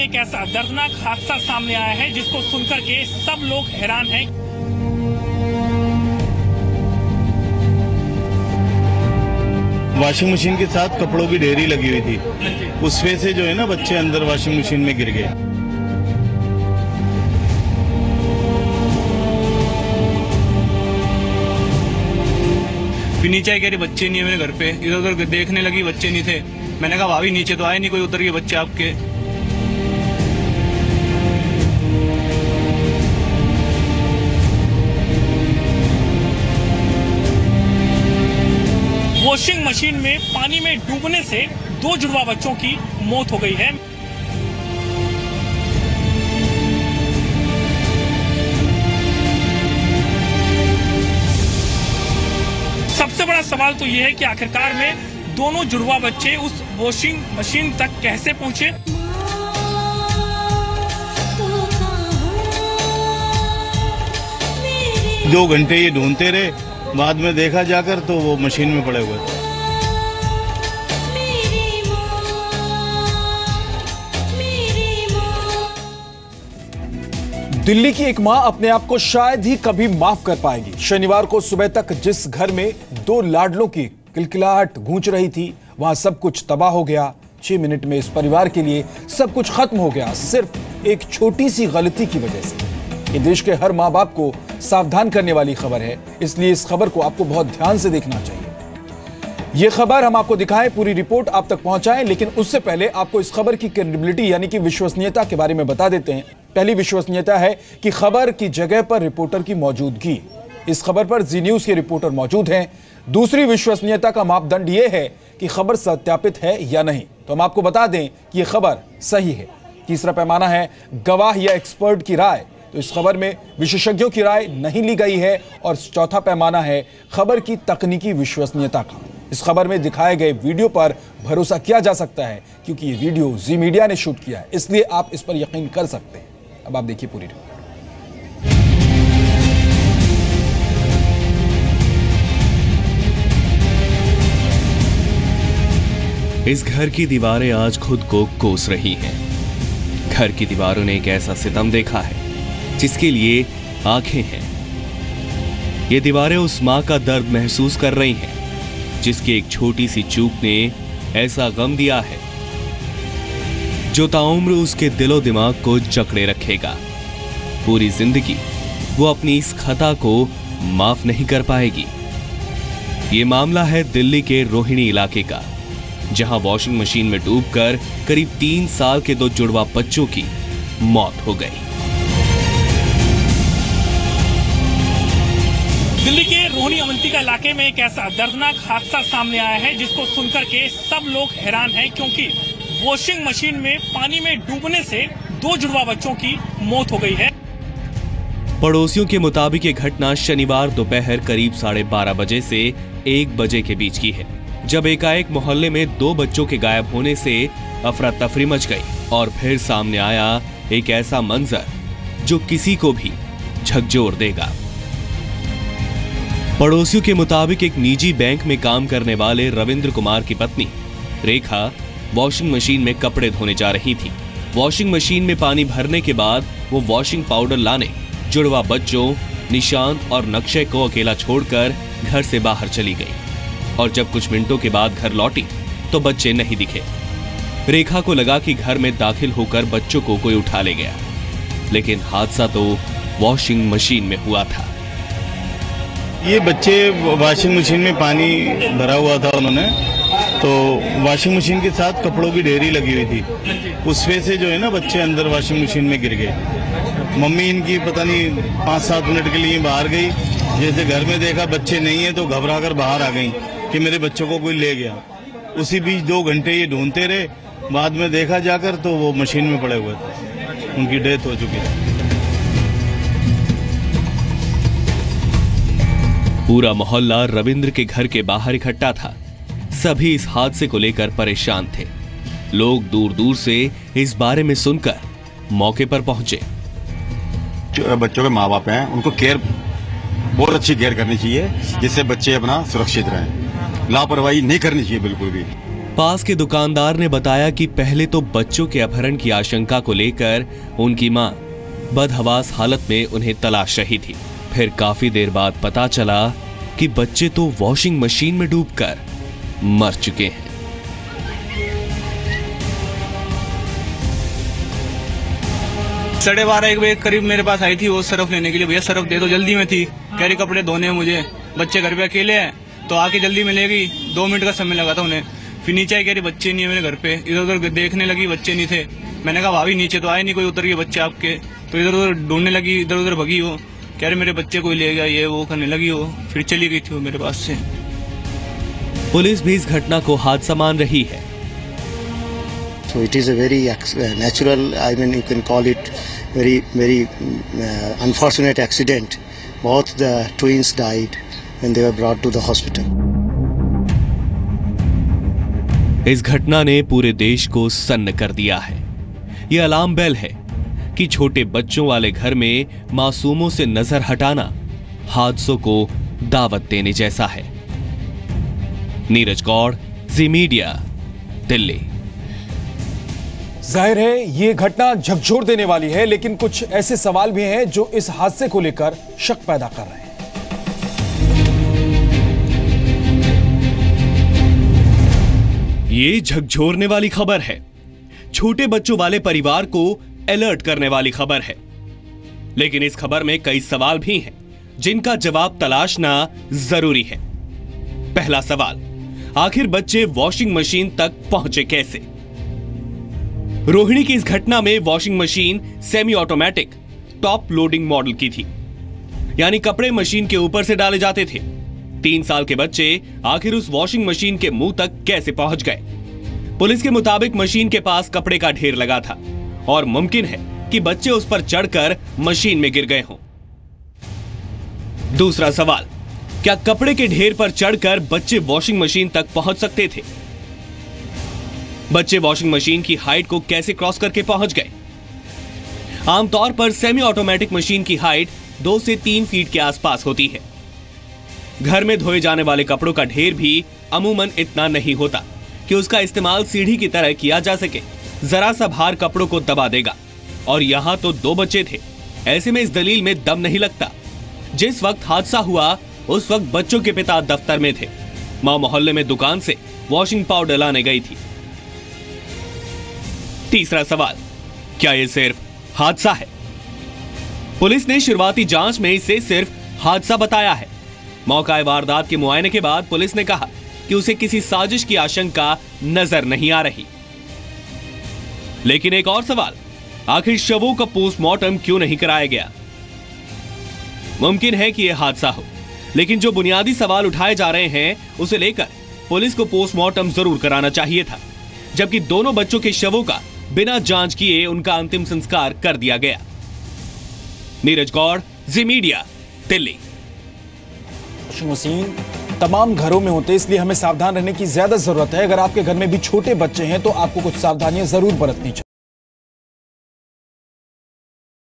एक ऐसा दर्दनाक हादसा सामने आया है जिसको सुनकर के सब लोग हैरान हैं। वॉशिंग मशीन के साथ कपड़ों की ढेरी लगी हुई थी, उसमें से जो है ना बच्चे अंदर वॉशिंग मशीन में गिर गए। नीचे आई कह रही बच्चे नहीं है मेरे घर पे, इधर उधर देखने लगी बच्चे नहीं थे। मैंने कहा भाभी नीचे तो आए नहीं कोई, उतर गए बच्चे आपके। वॉशिंग मशीन में पानी में डूबने से 2 जुड़वा बच्चों की मौत हो गई है। सबसे बड़ा सवाल तो यह है कि आखिरकार में दोनों जुड़वा बच्चे उस वॉशिंग मशीन तक कैसे पहुंचे। दो घंटे ये ढूंढते रहे, बाद में देखा जाकर तो वो मशीन में पड़े हुए थे। दिल्ली की एक मां अपने आप को शायद ही कभी माफ कर पाएगी। शनिवार को सुबह तक जिस घर में 2 लाडलों की किलकिलाहट गूंज रही थी, वहां सब कुछ तबाह हो गया। 6 मिनट में इस परिवार के लिए सब कुछ खत्म हो गया, सिर्फ एक छोटी सी गलती की वजह से। ये देश के हर मां बाप को सावधान करने वाली खबर है, इसलिए इस खबर को आपको बहुत ध्यान से देखना चाहिए। यह खबर हम आपको दिखाएं, पूरी रिपोर्ट आप तक पहुंचाएं, लेकिन उससे पहले आपको इस खबर की क्रेडिबिलिटी यानी कि विश्वसनीयता के बारे में बता देते हैं। पहली विश्वसनीयता है कि खबर की जगह पर रिपोर्टर की मौजूदगी। इस खबर पर जी न्यूज के रिपोर्टर मौजूद हैं। दूसरी विश्वसनीयता का मापदंड यह है कि खबर सत्यापित है या नहीं, तो हम आपको बता दें कि यह खबर सही है। तीसरा पैमाना है गवाह या एक्सपर्ट की राय, तो इस खबर में विशेषज्ञों की राय नहीं ली गई है। और चौथा पैमाना है खबर की तकनीकी विश्वसनीयता का। इस खबर में दिखाए गए वीडियो पर भरोसा किया जा सकता है, क्योंकि ये वीडियो जी मीडिया ने शूट किया है, इसलिए आप इस पर यकीन कर सकते हैं। अब आप देखिए पूरी रिपोर्ट। इस घर की दीवारें आज खुद को कोस रही हैं। घर की दीवारों ने एक ऐसा सितम देखा है जिसके लिए आंखें हैं। ये दीवारें उस मां का दर्द महसूस कर रही हैं जिसकी एक छोटी सी चूक ने ऐसा गम दिया है जो ताउम्र उसके दिलो दिमाग को जकड़े रखेगा। पूरी जिंदगी वो अपनी इस खता को माफ नहीं कर पाएगी। ये मामला है दिल्ली के रोहिणी इलाके का, जहां वॉशिंग मशीन में डूबकर करीब 3 साल के 2 जुड़वा बच्चों की मौत हो गई। दिल्ली के रोहिणी अवंतिका इलाके में एक ऐसा दर्दनाक हादसा सामने आया है जिसको सुनकर के सब लोग हैरान हैं, क्योंकि वॉशिंग मशीन में पानी में डूबने से 2 जुड़वा बच्चों की मौत हो गई है। पड़ोसियों के मुताबिक ये घटना शनिवार दोपहर करीब 12:30 बजे से 1 बजे के बीच की है, जब एकाएक मोहल्ले में 2 बच्चों के गायब होने से अफरा तफरी मच गई। और फिर सामने आया एक ऐसा मंजर जो किसी को भी झकझोर देगा। पड़ोसियों के मुताबिक एक निजी बैंक में काम करने वाले रविंद्र कुमार की पत्नी रेखा वॉशिंग मशीन में कपड़े धोने जा रही थी। वॉशिंग मशीन में पानी भरने के बाद वो वॉशिंग पाउडर लाने जुड़वा बच्चों निशांत और नक्शे को अकेला छोड़कर घर से बाहर चली गई। और जब कुछ मिनटों के बाद घर लौटी तो बच्चे नहीं दिखे। रेखा को लगा कि घर में दाखिल होकर बच्चों को कोई उठा ले गया, लेकिन हादसा तो वॉशिंग मशीन में हुआ था। ये बच्चे वॉशिंग मशीन में पानी भरा हुआ था उन्होंने, तो वॉशिंग मशीन के साथ कपड़ों की ढेरी लगी हुई थी, उसमें से जो है ना बच्चे अंदर वॉशिंग मशीन में गिर गए। मम्मी इनकी पता नहीं 5-7 मिनट के लिए बाहर गई, जैसे घर में देखा बच्चे नहीं है तो घबरा कर बाहर आ गई कि मेरे बच्चों को कोई ले गया। उसी बीच 2 घंटे ये ढूंढते रहे, बाद में देखा जाकर तो वो मशीन में पड़े हुए थे, उनकी डेथ हो चुकी है। पूरा मोहल्ला रविंद्र के घर के बाहर इकट्ठा था। सभी इस हादसे को लेकर परेशान थे। लोग दूर दूर से इस बारे में सुनकर मौके पर पहुंचे। बच्चों के माँ बाप हैं, उनको केयर, बहुत अच्छी केयर करनी चाहिए जिससे बच्चे अपना सुरक्षित रहें। लापरवाही नहीं करनी चाहिए बिल्कुल भी। पास के दुकानदार ने बताया कि पहले तो बच्चों के अपहरण की आशंका को लेकर उनकी मां बदहवास हालत में उन्हें तलाश रही थी। फिर काफी देर बाद पता चला कि बच्चे तो वॉशिंग मशीन में डूबकर मर चुके हैं। साढ़े 12-1 बजे करीब मेरे पास आई थी वो सरफ लेने के लिए। भैया सरफ दे दो, जल्दी में थी, कह रही कपड़े धोने हैं मुझे, बच्चे घर पे अकेले हैं तो आके जल्दी मिलेगी। 2 मिनट का समय लगा था उन्हें। फिर नीचे आई, कह रही बच्चे नहीं है मेरे घर पे। इधर उधर देखने लगी, बच्चे नहीं थे। मैंने कहा भाभी नीचे तो आए नहीं कोई, उतर गए बच्चे आपके। तो इधर उधर ढूंढने लगी, इधर उधर भगी हो, कह रहे मेरे बच्चे कोई ले गया, ये वो करने लगी हो। फिर चली गई थी वो मेरे पास से। पुलिस भी इस घटना को हादसा मान रही है। So it is a very natural, I mean you can call it very unfortunate accident. Both the twins died when they were brought to the hospital. इस घटना ने पूरे देश को सन्न कर दिया है। यह अलार्म बेल है कि छोटे बच्चों वाले घर में मासूमों से नजर हटाना हादसों को दावत देने जैसा है। नीरज गौड़, जी मीडिया, दिल्ली। जाहिर है ये घटना झकझोर देने वाली है, लेकिन कुछ ऐसे सवाल भी हैं जो इस हादसे को लेकर शक पैदा कर रहे हैं। ये झकझोरने वाली खबर है, छोटे बच्चों वाले परिवार को अलर्ट करने वाली खबर है। लेकिन इस खबर में कई सवाल भी हैं जिनका जवाब तलाशना जरूरी है। पहला सवाल, आखिर बच्चे वॉशिंग मशीन तक पहुंचे कैसे? रोहिणी की इस घटना में washing machine semi automatic top loading model की थी, यानी कपड़े मशीन के ऊपर से डाले जाते थे। 3 साल के बच्चे आखिर उस वॉशिंग मशीन के मुंह तक कैसे पहुंच गए? पुलिस के मुताबिक मशीन के पास कपड़े का ढेर लगा था और मुमकिन है कि बच्चे उस पर चढ़कर मशीन में गिर गए हों। दूसरा सवाल, क्या कपड़े के ढेर पर चढ़कर बच्चे वॉशिंग मशीन तक पहुंच सकते थे? बच्चे वॉशिंग मशीन की हाइट को कैसे क्रॉस करके पहुंच गए? आमतौर पर सेमी ऑटोमेटिक मशीन की हाइट 2 से 3 फीट के आसपास होती है। घर में धोए जाने वाले कपड़ों का ढेर भी अमूमन इतना नहीं होता कि उसका इस्तेमाल सीढ़ी की तरह किया जा सके। जरा सा भार कपड़ों को दबा देगा। और यहां तो 2 बच्चे थे, ऐसे में इस दलील में दम नहीं लगता। जिस वक्त हादसा हुआ उस वक्त बच्चों के पिता दफ्तर में थे, मां मोहल्ले में दुकान से वॉशिंग पाउडर लाने गई थी। तीसरा सवाल, क्या यह सिर्फ हादसा है? पुलिस ने शुरुआती जांच में इसे सिर्फ हादसा बताया है। मौका वारदात के मुआयने के बाद पुलिस ने कहा कि उसे किसी साजिश की आशंका नजर नहीं आ रही। लेकिन एक और सवाल, आखिर शवों का पोस्टमार्टम क्यों नहीं कराया गया? मुमकिन है कि यह हादसा हो, लेकिन जो बुनियादी सवाल उठाए जा रहे हैं उसे लेकर पुलिस को पोस्टमार्टम जरूर कराना चाहिए था, जबकि दोनों बच्चों के शवों का बिना जांच किए उनका अंतिम संस्कार कर दिया गया। नीरज गौड़, जी मीडिया, दिल्ली। वॉशिंग मशीन तमाम घरों में होते हैं, इसलिए हमें सावधान रहने की ज्यादा जरूरत है। अगर आपके घर में भी छोटे बच्चे हैं तो आपको कुछ सावधानियां जरूर बरतनी चाहिए।